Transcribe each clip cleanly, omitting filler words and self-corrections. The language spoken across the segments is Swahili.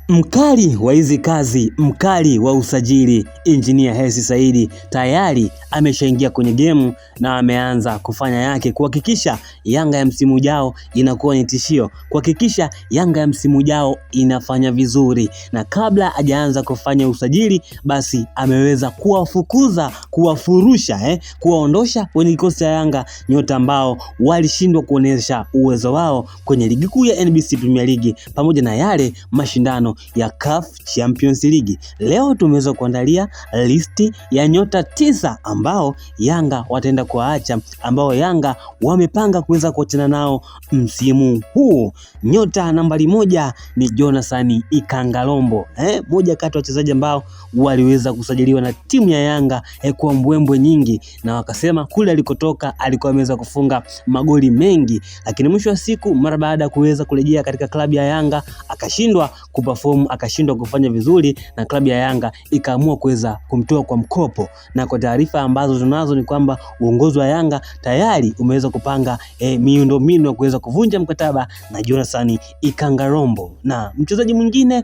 Mkali wa hizi kazi, mkali wa usajili, Engineer Hersi Said tayari ameshaingia kwenye gemu na ameanza kufanya yake kuhakikisha Yanga ya msimu ujao inakuwa ni tishio, kuhakikisha Yanga ya msimu ujao inafanya vizuri. Na kabla hajaanza kufanya usajili, basi ameweza kuwafukuza, kuwafurusha, kuwaondosha kwenye kikosi cha Yanga nyota ambao walishindwa kuonesha uwezo wao kwenye ligi kuu ya NBC Premier League pamoja na yale mashindano ya CAF Champions League. Leo tumeweza kuandalia listi ya nyota 9 ambao Yanga wataenda kuacha, ambao Yanga wamepanga kuweza kuachana nao msimu huu. Nyota nambari 1 ni Jonathan Ikangalombo, moja kati ya wachezaji ambao waliweza kusajiliwa na timu ya Yanga kwa mbwembwe nyingi, na wakasema kule alikotoka alikuwa ameweza kufunga magoli mengi, lakini mwisho wa siku mara baada ya kuweza kurejea katika klabu ya Yanga akashindwa kuperform, akashindwa kufanya vizuri, na klabu ya Yanga ikaamua kuweza kumtoa kwa mkopo. Na kwa taarifa ambazo tunazo ni kwamba uongozi wa Yanga tayari umeweza kupanga miundombinu ya kuweza kuvunja mkataba na Jonathan Ikangalombo. Na mchezaji mwingine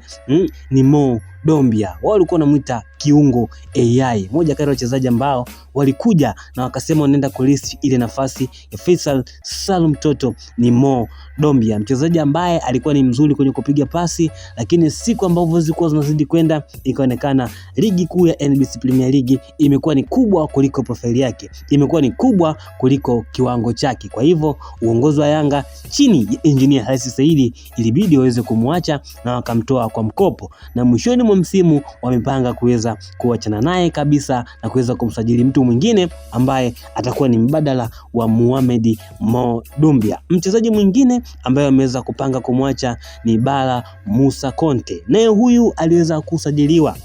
ni Mo Dombia. Wao walikuwa wanamuita kiungo AI, moja kati ya wachezaji ambao walikuja na wakasema wanaenda kulist ile nafasi ya Faisal Salum Toto. Ni Mo Dombia, mchezaji ambaye alikuwa ni mzuri kwenye kupiga pasi, lakini siku ambavyo zilikuwa zinazidi kwenda ikaonekana ligi kuu ya NBC Premier League imekuwa ni kubwa kuliko profile yake, imekuwa ni kubwa kuliko kiwango chake. Kwa hivyo uongozi wa Yanga chini ya Engineer Hersi Said ilibidi waweze kumwacha na wakamtoa kwa mkopo, na mwishoni mwa msimu wamepanga kuweza kuachana naye kabisa na kuweza kumsajili mtu mwingine ambaye atakuwa ni mbadala wa Mohamed Mo Dombia. Mchezaji mwingine ambaye wameweza kupanga kumwacha ni Bala Musa Conte, naye huyu aliweza kusajiliwa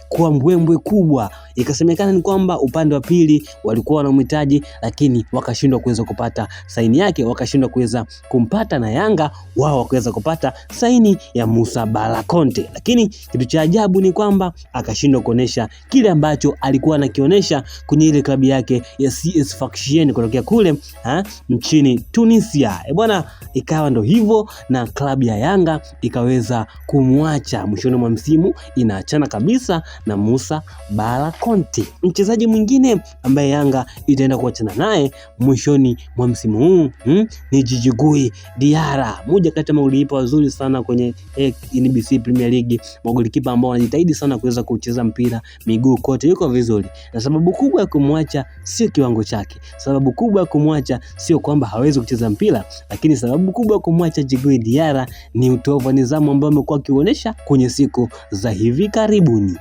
kwa mbwembwe kubwa. Ikasemekana ni kwamba upande wa pili walikuwa wanamhitaji, lakini wakashindwa kuweza kupata saini yake, wakashindwa kuweza kumpata, na Yanga wao wakaweza kupata saini ya Musa Bala Conte. Lakini kitu cha ajabu ni kwamba akashindwa kuonesha kile ambacho alikuwa anakionyesha kwenye ile klabu yake ya CS Sfaxien kutokea kule nchini Tunisia. Bwana, ikawa ndo hivyo na klabu ya Yanga ikaweza kumwacha mwishoni mwa msimu, inaachana kabisa na Musa Bala Conte. Mchezaji mwingine ambaye Yanga itaenda kuachana naye mwishoni mwa msimu huu ni Djigui Diarra, moja kati ya magolikipa wazuri sana kwenye NBC Premier League, magolikipa ambao wanajitahidi sana kuweza kucheza mpira miguu kote, yuko vizuri. Na sababu kubwa ya kumwacha sio kiwango chake, sababu kubwa ya kumwacha sio kwamba hawezi kucheza mpira, lakini sababu kubwa ya kumwacha Djigui Diarra ni utovu wa nidhamu ambao amekuwa akionyesha kwenye siku za hivi karibuni.